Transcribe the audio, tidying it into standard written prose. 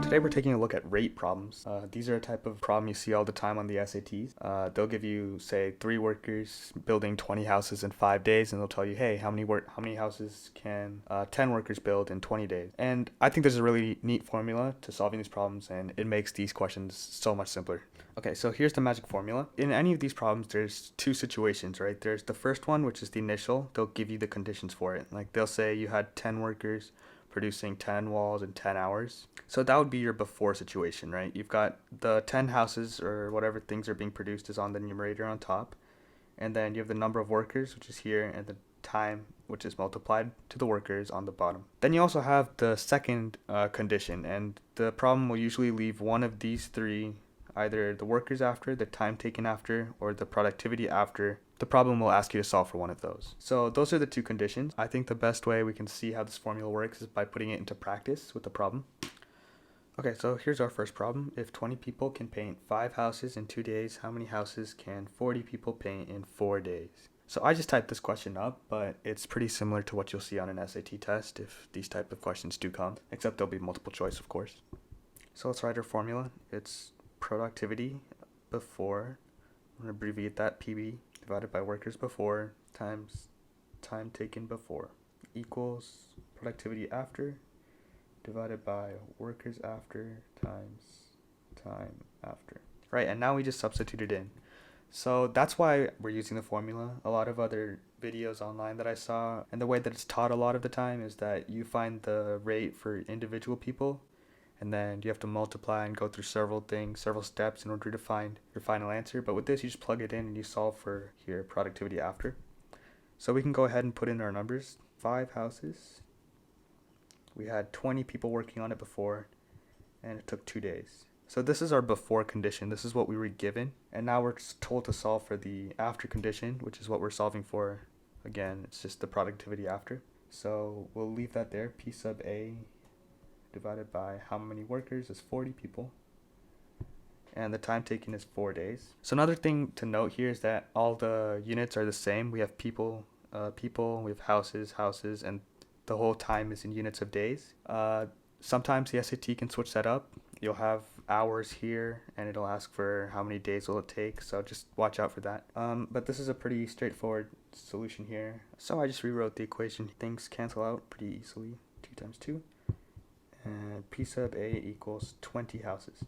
Today we're taking a look at rate problems. These are a type of problem you see all the time on the SATs. They'll give you, say, 3 workers building 20 houses in 5 days, and they'll tell you, hey, how many houses can 10 workers build in 20 days? And I think there's a really neat formula to solving these problems, and it makes these questions so much simpler. Okay, so here's the magic formula. In any of these problems, there's 2 situations, right? There's the first one, which is the initial. They'll give you the conditions for it. Like they'll say you had 10 workers producing 10 walls in 10 hours. So that would be your before situation, right? You've got the 10 houses or whatever things are being produced is on the numerator on top. And then you have the number of workers, which is here, and the time, which is multiplied to the workers on the bottom. Then you also have the second condition, and the problem will usually leave one of these 3, either the workers after, the time taken after, or the productivity after. The problem will ask you to solve for one of those. So those are the 2 conditions. I think the best way we can see how this formula works is by putting it into practice with the problem. Okay, so here's our first problem. If 20 people can paint 5 houses in 2 days, how many houses can 40 people paint in 4 days? So I just typed this question up, but it's pretty similar to what you'll see on an SAT test if these type of questions do come, except there'll be multiple choice, of course. So let's write our formula. It's productivity before, I'm going to abbreviate that, PB, divided by workers before times time taken before, equals productivity after divided by workers after times time after. Right, and now we just substitute it in. So that's why we're using the formula. A lot of other videos online that I saw, and the way that it's taught a lot of the time is that you find the rate for individual people, and then you have to multiply and go through several steps in order to find your final answer. But with this, you just plug it in and you solve for your productivity after. So we can go ahead and put in our numbers. 5 houses. We had 20 people working on it before, and it took 2 days. So this is our before condition. This is what we were given. And now we're told to solve for the after condition, which is what we're solving for. Again, it's just the productivity after. So we'll leave that there. P sub A divided by how many workers is 40 people. And the time taken is 4 days. So another thing to note here is that all the units are the same. We have people, we have houses, and the whole time is in units of days. Sometimes the SAT can switch that up. You'll have hours here, and it'll ask for how many days will it take, so just watch out for that. But this is a pretty straightforward solution here. So I just rewrote the equation. Things cancel out pretty easily. 2 times 2. And P sub A equals 20 houses.